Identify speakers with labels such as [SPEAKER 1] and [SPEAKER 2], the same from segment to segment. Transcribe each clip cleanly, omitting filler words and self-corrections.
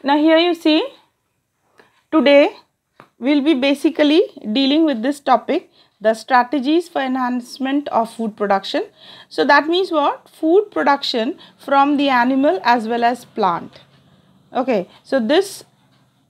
[SPEAKER 1] Now here you see, today we'll be basically dealing with this topic, the strategies for enhancement of food production. So that means what? Food production from the animal as well as plant. Okay, so this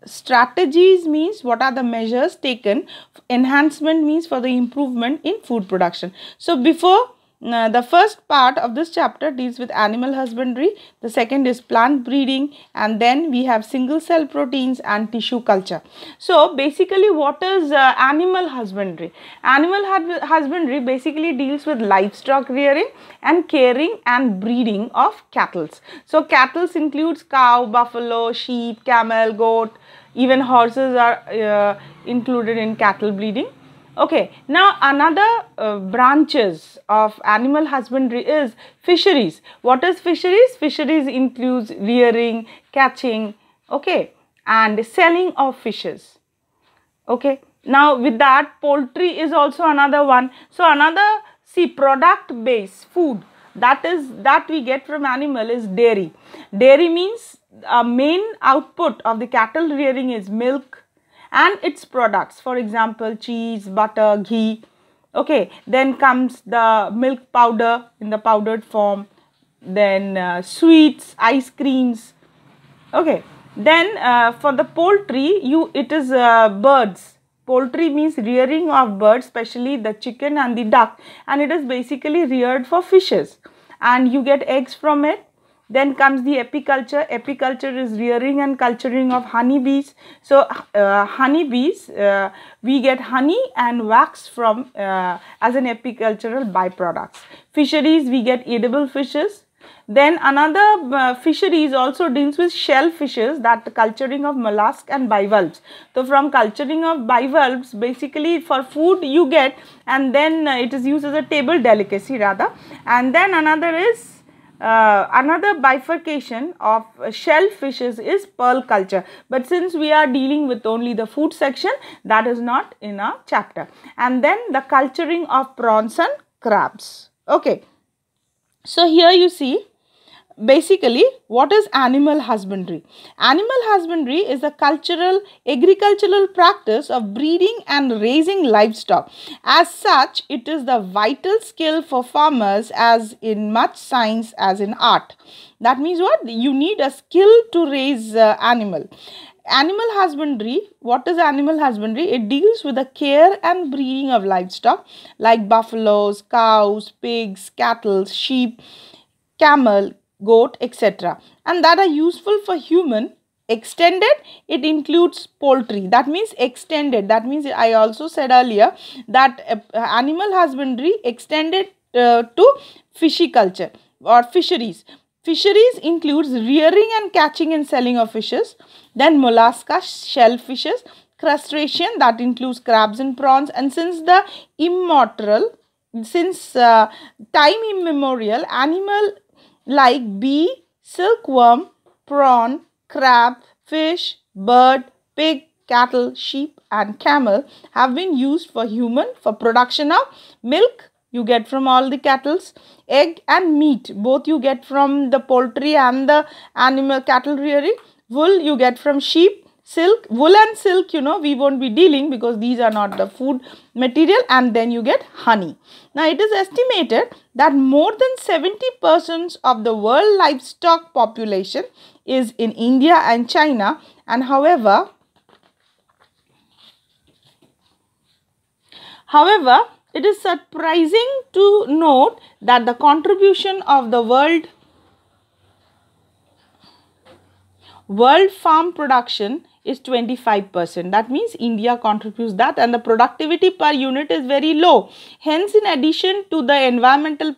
[SPEAKER 1] strategies means what are the measures taken. Enhancement means for the improvement in food production. So before the first part of this chapter deals with animal husbandry, the second is plant breeding, and then we have single cell proteins and tissue culture. So basically what is animal husbandry? Animal husbandry basically deals with livestock rearing and caring and breeding of cattle. So cattle includes cow, buffalo, sheep, camel, goat, even horses are included in cattle breeding. Okay, now another branches of animal husbandry is fisheries. What is fisheries? Fisheries includes rearing, catching, okay, and selling of fishes. Okay, now with that, poultry is also another one. So another, see, product based food that we get from animal is dairy. Dairy means main output of the cattle rearing is milk and its products, for example cheese, butter, ghee. Okay, then comes the milk powder in the powdered form, then sweets, ice creams. Okay, then for the poultry, it is birds. Poultry means rearing of birds, especially the chicken and the duck, and it is basically reared for fishes, and you get eggs from it. Then comes the apiculture. Apiculture is rearing and culturing of honeybees. So honeybees, we get honey and wax from as an apicultural byproducts. Fisheries, we get edible fishes. Then another fisheries also deals with shellfishes, that culturing of mollusk and bivalves. So from culturing of bivalves, basically for food you get, and then it is used as a table delicacy rather. And then another is another bifurcation of shellfishes is pearl culture, but since we are dealing with only the food section, that is not in our chapter. And then the culturing of prawns and crabs. Okay, so here you see basically what is animal husbandry. Animal husbandry is a agricultural practice of breeding and raising livestock. As such, it is the vital skill for farmers, as in much science as in art. That means what? You need a skill to raise animal. Animal husbandry, what is animal husbandry? It deals with the care and breeding of livestock like buffaloes, cows, pigs, cattle, sheep, camel, goat, etc., and that are useful for human. Extended, it includes poultry. That means extended. That means I also said earlier that animal husbandry extended to fishiculture or fisheries. Fisheries includes rearing and catching and selling of fishes. Then mollusca, shellfishes, crustacean, that includes crabs and prawns. And since time immemorial, animal like bee, silkworm, prawn, crab, fish, bird, pig, cattle, sheep and camel have been used for human for production of milk you get from all the cattle, egg and meat both you get from the poultry and the animal cattle rearing, wool you get from sheep, silk, wool and silk, we won't be dealing because these are not the food material, and then you get honey. Now it is estimated that more than 70% of the world livestock population is in India and China, and however it is surprising to note that the contribution of the world farm production is 25%. That means India contributes that, and the productivity per unit is very low. Hence, in addition to the environmental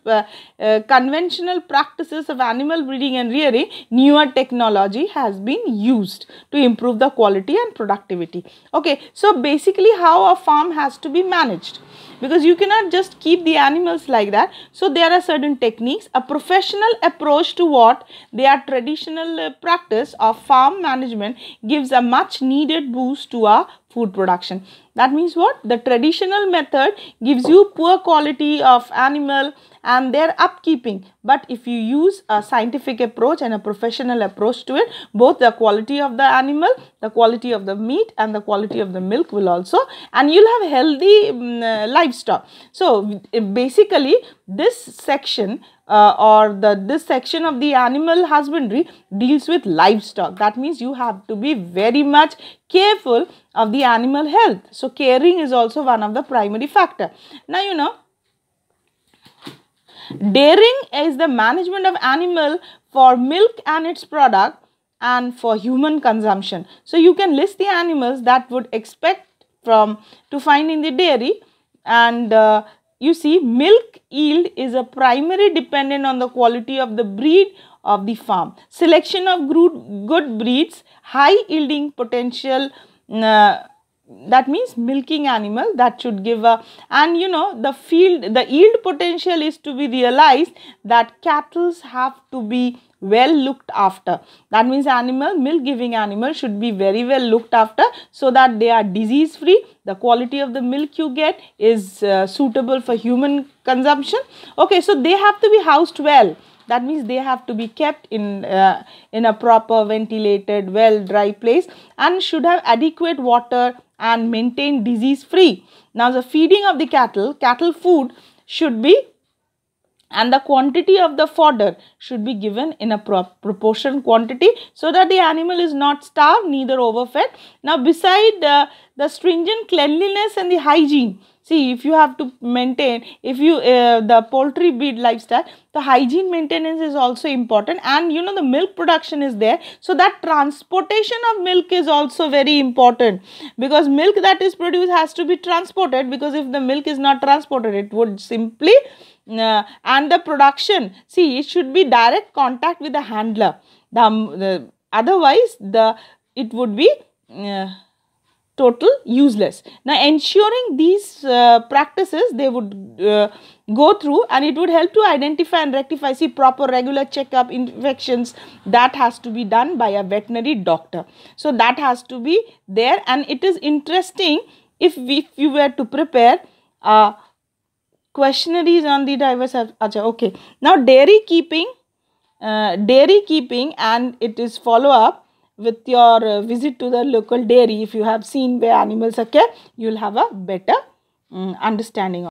[SPEAKER 1] conventional practices of animal breeding and rearing, newer technology has been used to improve the quality and productivity. Okay, so basically how a farm has to be managed, because you cannot just keep the animals like that. So there are certain techniques. A professional approach to what their traditional practice of farm management gives a much needed boost to our food production. That means what? The traditional method gives you poor quality of animal and their upkeeping, but if you use a scientific approach and a professional approach to it, both the quality of the animal, the quality of the meat and the quality of the milk will also, and you'll have healthy livestock. So basically this section this section of the animal husbandry deals with livestock. That means you have to be very much careful of the animal health. So caring is also one of the primary factor. Now you know, dairying is the management of animal for milk and its product and for human consumption. So you can list the animals that would expect to find in the dairy, and you see, milk yield is a primary dependent on the quality of the breed of the farm. Selection of good breeds, high yielding potential, that means milking animal that should give a, and you know, the yield potential is to be realized that cattle have to be well looked after. That means milk giving animal should be very well looked after so that they are disease free. The quality of the milk you get is suitable for human consumption. Okay, so they have to be housed well. That means they have to be kept in a proper ventilated, well dry place, and should have adequate water and maintain disease free. Now the feeding of the cattle food should be, and the quantity of the fodder should be given in a proportion quantity so that the animal is not starved, neither overfed. Now beside the stringent cleanliness and the hygiene, see, if you have to maintain, if you the poultry breed livestock, the hygiene maintenance is also important, and you know, the milk production is there, so that transportation of milk is also very important, because milk that is produced has to be transported, because if the milk is not transported, it would simply and the production, see, it should be direct contact with the handler. Otherwise it would be total useless. Now ensuring these practices they would go through, and it would help to identify and rectify, see, proper regular checkup, infections, that has to be done by a veterinary doctor. So that has to be there, and it is interesting if you were to prepare questionnaires on the diverse. Okay, now dairy keeping, and it is follow up with your visit to the local dairy. If you have seen where animals are kept, you will have a better understanding of